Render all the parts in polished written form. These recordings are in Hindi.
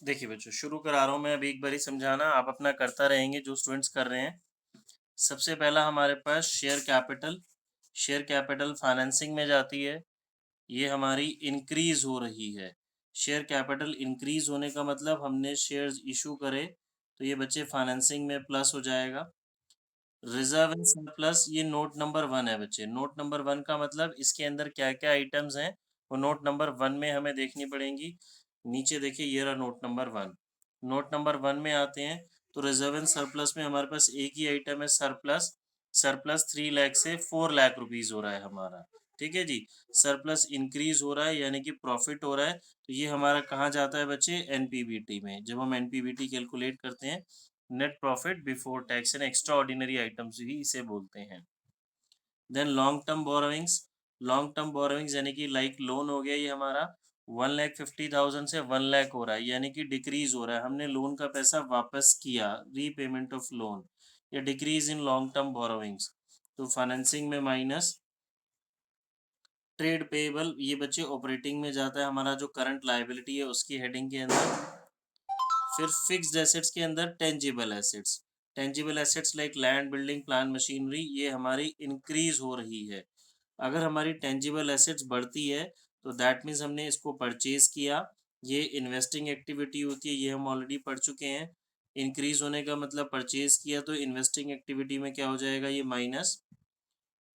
देखिए बच्चों, शुरू करा रहा हूँ मैं अभी एक बारी समझाना, आप अपना करता रहेंगे जो स्टूडेंट्स कर रहे हैं। सबसे पहला हमारे पास शेयर कैपिटल फाइनेंसिंग में जाती है। ये हमारी इंक्रीज हो रही है। शेयर कैपिटल इंक्रीज होने का मतलब हमने शेयर्स इशू करे, तो ये बच्चे फाइनेंसिंग में प्लस हो जाएगा। रिजर्व एंड सरप्लस, ये नोट नंबर 1 है बच्चे। नोट नंबर 1 का मतलब इसके अंदर क्या क्या आइटम्स हैं वो नोट नंबर 1 में हमें देखनी पड़ेंगी। नीचे देखिए, ये रहा नोट नंबर 1। नोट नंबर 1 में आते हैं तो रिजर्व एंड सरप्लस में हमारे पास एक ही आइटम है, सरप्लस। सरप्लस 3 लाख से 4 लाख रुपीज हो रहा है हमारा। ठीक है जी। सरप्लस इंक्रीज हो रहा है यानी कि प्रॉफिट हो रहा है, तो ये हमारा कहाँ जाता है बच्चे? एनपीबीटी में। जब हम एनपीबीटी कैलकुलेट करते हैं, net profit before tax and extra ordinary items भी इसे बोलते हैं। देन लॉन्ग टर्म बोरोइंग्स यानी कि लाइक लोन हो गया, ये हमारा 1,50,000 से 1 लाख हो रहा है, यानी कि डिक्रीज हो रहा है। हमने लोन का पैसा वापस किया, रीपेमेंट ऑफ लोन, या decrease in long term borrowings. तो फाइनेंसिंग में माइनस। ट्रेड पेएबल, ये बच्चे ऑपरेटिंग में जाता है हमारा, जो करंट लायबिलिटी है उसकी हेडिंग के अंदर। फिर फिक्स्ड एसेट्स के अंदर tangible assets like land, building, plant, machinery, ये हमारी इंक्रीज हो रही है। अगर हमारी टेंजिबल एसेट्स बढ़ती है तो दैट मीन्स हमने इसको परचेज किया, ये इन्वेस्टिंग एक्टिविटी होती है, ये हम ऑलरेडी पढ़ चुके हैं। इंक्रीज होने का मतलब परचेज किया, तो इन्वेस्टिंग एक्टिविटी में क्या हो जाएगा? ये माइनस।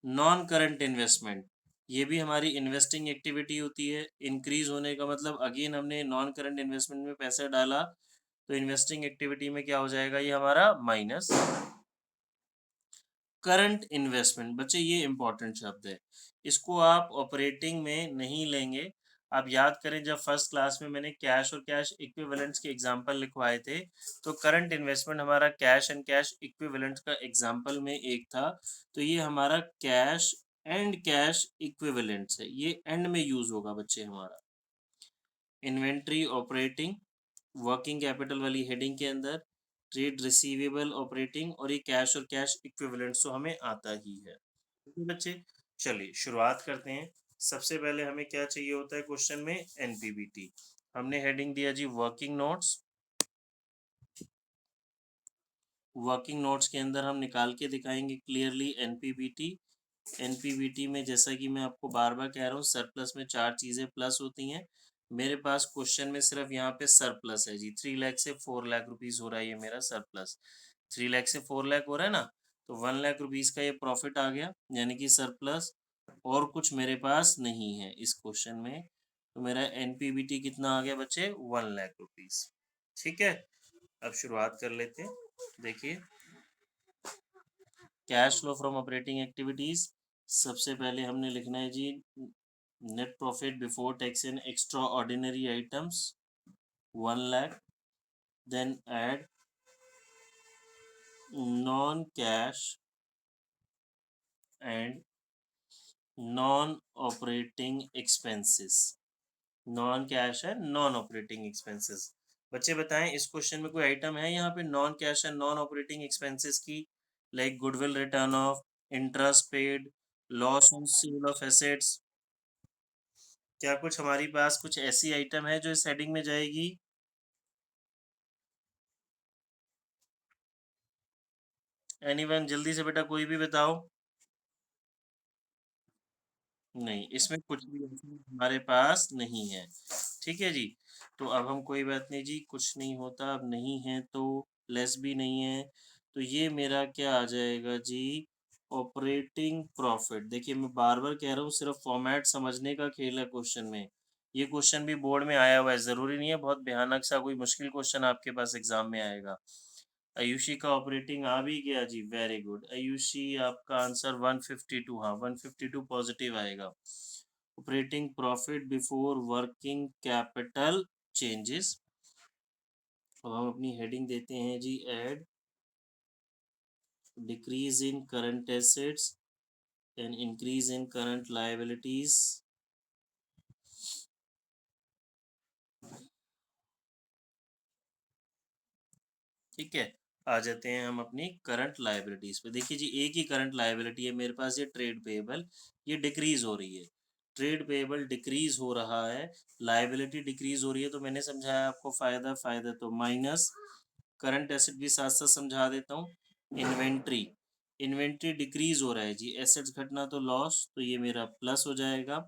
नॉन करंट इन्वेस्टमेंट, ये भी हमारी इन्वेस्टिंग एक्टिविटी होती है। इंक्रीज होने का मतलब अगेन हमने नॉन करंट इन्वेस्टमेंट में पैसा डाला, तो इन्वेस्टिंग एक्टिविटी में क्या हो जाएगा? ये हमारा माइनस। करंट इन्वेस्टमेंट बच्चे, ये इंपॉर्टेंट शब्द है, इसको आप ऑपरेटिंग में नहीं लेंगे। आप याद करें, जब फर्स्ट क्लास में मैंने कैश और कैश इक्विवेलेंट्स के एग्जांपल लिखवाए थे, तो करंट इन्वेस्टमेंट हमारा कैश एंड कैश इक्विवेलेंट्स का एग्जांपल में एक था। तो ये हमारा कैश एंड कैश इक्विवेलेंट्स है, ये एंड में यूज होगा बच्चे हमारा। इन्वेंट्री ऑपरेटिंग, वर्किंग कैपिटल वाली हेडिंग के अंदर। ट्रेड रिसीवेबल ऑपरेटिंग, और ये कैश और कैश इक्विवेलेंट्स तो हमें आता ही है। ठीक है बच्चे, चलिए शुरुआत करते हैं। सबसे पहले हमें क्या चाहिए होता है क्वेश्चन में? एनपीबीटी। हमने हेडिंग दिया जी वर्किंग नोट्स। वर्किंग नोट्स के अंदर हम निकाल के दिखाएंगे क्लियरली एनपीबीटी। एनपीबीटी में जैसा कि मैं आपको बार बार कह रहा हूँ, सरप्लस में 4 चीज़ें प्लस होती हैं। मेरे पास क्वेश्चन में सिर्फ यहाँ पे सरप्लस है जी। 3 लाख से 4 लाख रुपीज हो रहा है ये मेरा सरप्लस। 3 लाख से 4 लाख हो रहा है ना, तो 1 लाख रुपीज का ये प्रॉफिट आ गया, यानी कि सरप्लस। और कुछ मेरे पास नहीं है इस क्वेश्चन में, तो मेरा एनपीबीटी कितना आ गया बच्चे? 1 लाख रुपीज। ठीक है, अब शुरुआत कर लेते हैं। देखिए, cash flow from operating activities, सबसे पहले हमने लिखना है जी net profit before tax and extra ordinary items 1 lakh. Then add non cash and non operating expenses. Non cash है, नॉन ऑपरेटिंग एक्सपेंसेस। बच्चे बताएं, इस क्वेश्चन में कोई आइटम है यहाँ पे non cash and non operating expenses की? Like goodwill return of, interest paid, loss on sale of assets. क्या कुछ हमारी पास कुछ ऐसी आइटम है जो इस हेडिंग में जाएगी? एनीवन, जल्दी से बेटा कोई भी बताओ। नहीं, इसमें कुछ भी ऐसा हमारे पास नहीं है। ठीक है जी। तो अब हम, कोई बात नहीं जी, कुछ नहीं होता, अब नहीं है तो लेस भी नहीं है, तो ये मेरा क्या आ जाएगा जी? Operating profit. देखिए, मैं बार बार कह रहा हूँ, सिर्फ फॉर्मेट समझने का खेल है क्वेश्चन में। ये क्वेश्चन भी बोर्ड में आया हुआ है, ज़रूरी नहीं है बहुत भयानक सा कोई मुश्किल क्वेश्चन आपके पास एग्जाम में आएगा। आयुषी का ऑपरेटिंग आ भी गया जी, वेरी गुड आयुषी, आपका आंसर 152, हाँ 152 पॉजिटिव आएगा। Operating profit before working capital changes. अब हम अपनी हेडिंग देते हैं जी, add decrease in current assets and increase in current liabilities. ठीक है, आ जाते हैं हम अपनी करंट लायबिलिटीज पे। देखिए जी, एक ही करंट लायबिलिटी है मेरे पास, ये ट्रेड पेएबल, ये डिक्रीज हो रही है। ट्रेड पेएबल डिक्रीज हो रहा है, लायबिलिटी डिक्रीज हो रही है, तो मैंने समझाया आपको फायदा फायदा तो माइनस, करंट एसेट भी साथ साथ समझा देता हूँ, इन्वेंट्री इन्वेंट्री डिक्रीज हो रहा है जी, एसेट्स घटना तो लॉस, तो ये मेरा प्लस हो जाएगा।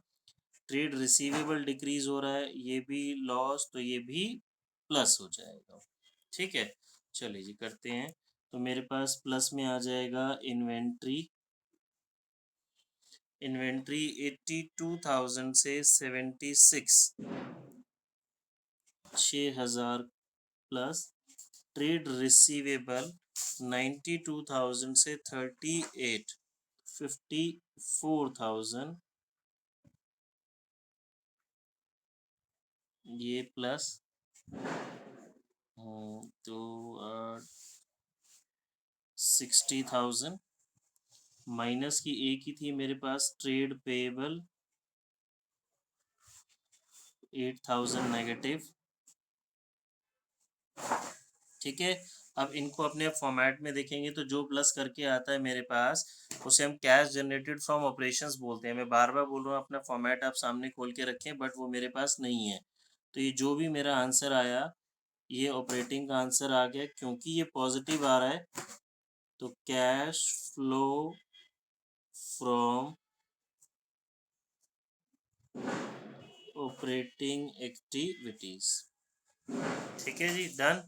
ट्रेड रिसीवेबल डिक्रीज हो रहा है, ये भी लॉस, तो ये भी प्लस हो जाएगा। ठीक है, चलिए जी करते हैं। तो मेरे पास प्लस में आ जाएगा इन्वेंट्री 82,000 से 6,000 प्लस, ट्रेड रिसीवेबल 92,000 से 54,000, ये प्लस तो 60,000, माइनस की एक ही थी मेरे पास ट्रेड पेएबल 8,000 नेगेटिव। ठीक है, अब इनको अपने फॉर्मेट में देखेंगे तो जो प्लस करके आता है मेरे पास उसे हम कैश जनरेटेड फ्रॉम ऑपरेशंस बोलते हैं। मैं बार बार बोल रहा हूँ अपना फॉर्मेट आप सामने खोल के रखें, बट वो मेरे पास नहीं है। तो ये जो भी मेरा आंसर आया ये ऑपरेटिंग का आंसर आ गया, क्योंकि ये पॉजिटिव आ रहा है तो cash flow from operating activities. ठीक है जी, डन।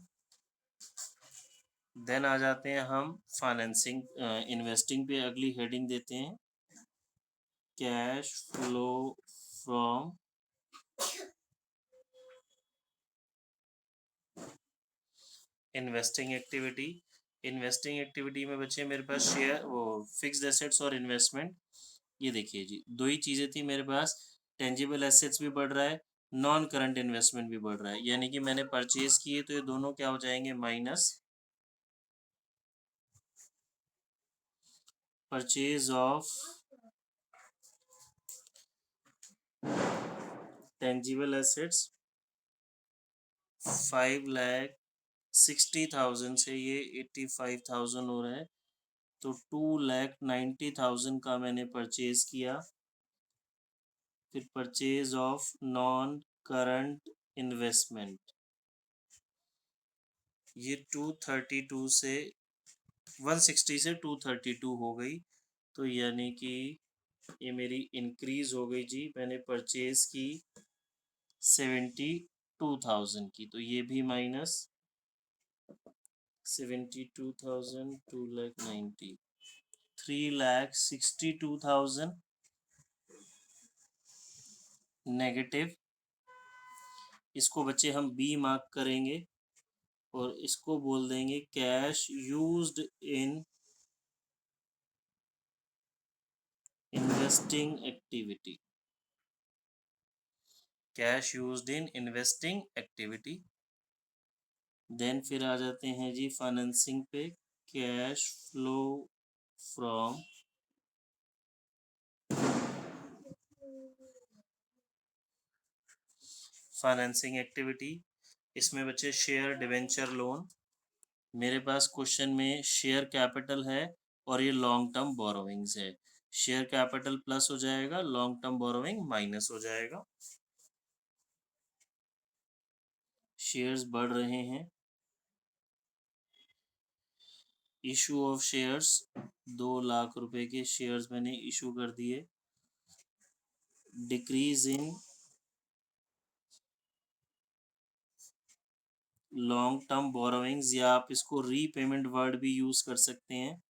देन आ जाते हैं हम फाइनेंसिंग इन्वेस्टिंग पे, अगली हेडिंग देते हैं cash flow from investing activity. Investing activity में बचे मेरे पास शेयर, वो फिक्स्ड एसेट्स और इन्वेस्टमेंट। ये देखिए जी, दो ही चीज़ें थी मेरे पास, टेंजिबल एसेट्स भी बढ़ रहा है, नॉन करंट इन्वेस्टमेंट भी बढ़ रहा है, यानी कि मैंने परचेज किए तो ये दोनों क्या हो जाएंगे, minus. Purchase of tangible assets 5,60,000 से ये 85,000 हो रहा है, तो 2,90,000 का मैंने परचेज किया। फिर purchase of non current investment, ये 232 से 160 से 232 हो गई, तो यानी कि ये मेरी इंक्रीज हो गई जी। मैंने परचेज की 72,000 की, तो ये भी माइनस 72,000, 2,90,000, 3,62,000 नेगेटिव। इसको बच्चे हम बी मार्क करेंगे और इसको बोल देंगे cash used in investing activity. Cash used in investing activity. Then फिर आ जाते हैं जी फाइनेंसिंग पे, cash flow from financing activity. इसमें बचे शेयर डिवेंचर लोन। मेरे पास क्वेश्चन में शेयर कैपिटल है और ये लॉन्ग टर्म बोरोविंग्स है। शेयर कैपिटल प्लस हो जाएगा, लॉन्ग टर्म बोरोविंग माइनस हो जाएगा। शेयर्स बढ़ रहे हैं, इशू ऑफ शेयर्स 2 लाख रुपए के शेयर्स मैंने इशू कर दिए। Decrease in long term borrowings, या आप इसको रीपेमेंट वर्ड भी यूज कर सकते हैं।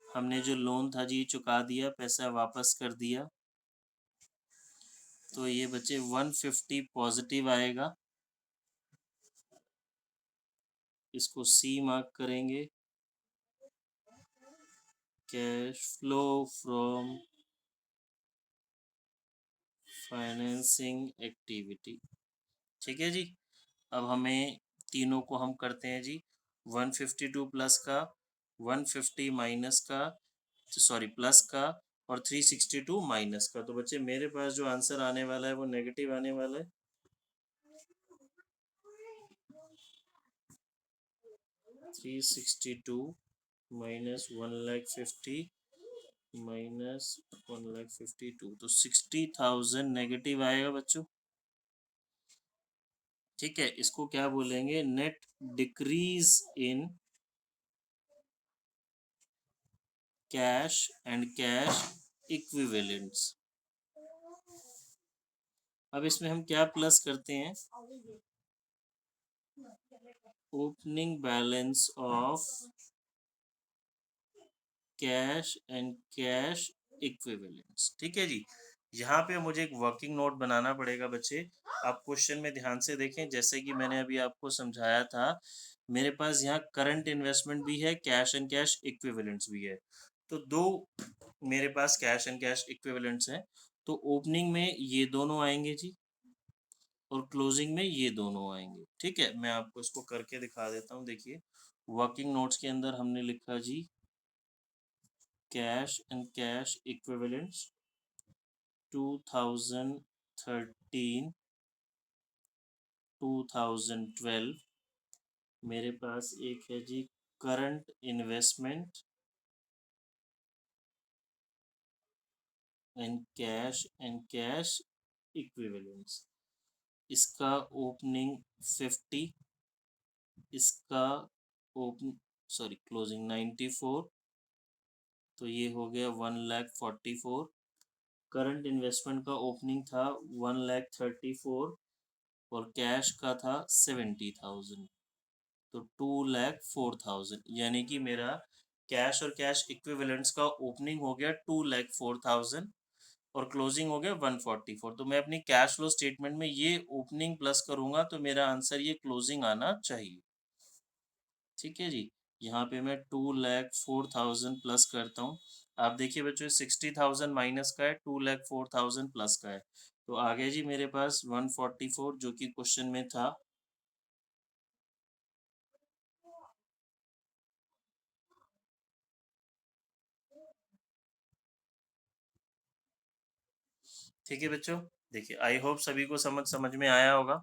हमने जो लोन था जी चुका दिया, पैसा वापस कर दिया, तो ये बचे 150 पॉजिटिव आएगा। इसको सी मार्क करेंगे, cash flow from financing activity. ठीक है जी, अब हमें तीनों को हम करते हैं जी, 152 प्लस का, 150 माइनस का, सॉरी प्लस का, और 362 माइनस का। तो बच्चे मेरे पास जो आंसर आने वाला है वो नेगेटिव आने वाला है। 362 माइनस 1,50,000 माइनस 1,52,000, तो 60,000 नेगेटिव आएगा बच्चों। ठीक है, इसको क्या बोलेंगे, net decrease in cash and cash equivalents. अब इसमें हम क्या प्लस करते हैं, opening balance of cash and cash equivalents. ठीक है जी, यहाँ पे मुझे एक वर्किंग नोट बनाना पड़ेगा बच्चे। आप क्वेश्चन में ध्यान से देखें, जैसे कि मैंने अभी आपको समझाया था, मेरे पास यहाँ करंट इन्वेस्टमेंट भी है, कैश एंड कैश इक्विवेलेंट्स भी है। तो दो मेरे पास कैश एंड कैश इक्विवेलेंट्स हैं, तो ओपनिंग में ये दोनों आएंगे जी, और क्लोजिंग में ये दोनों आएंगे। ठीक है, मैं आपको इसको करके दिखा देता हूँ। देखिए, वर्किंग नोट्स के अंदर हमने लिखा जी कैश एंड कैश इक्विवेलेंट्स 2013 2012। मेरे पास एक है जी current investment and cash equivalents. इसका ओपनिंग 50, इसका ओपन सॉरी क्लोजिंग 94, तो ये हो गया 1,44,000। करंट इन्वेस्टमेंट का ओपनिंग था 1,34,000 और कैश का था 70,000, तो 2,04,000, यानी कि मेरा कैश और कैश इक्विवेलेंट्स का ओपनिंग हो गया 2,04,000 और क्लोजिंग हो गया 144। तो मैं अपनी कैश फ्लो स्टेटमेंट में ये ओपनिंग प्लस करूंगा तो मेरा आंसर ये क्लोजिंग आना चाहिए। ठीक है जी, यहाँ पे मैं 2,04,000 प्लस करता हूँ। आप देखिए बच्चों, 60,000 माइनस का है, 2,04,000 प्लस का है, तो आगे जी मेरे पास 144 जो कि क्वेश्चन में था। ठीक है बच्चों, देखिए आई होप सभी को समझ में आया होगा।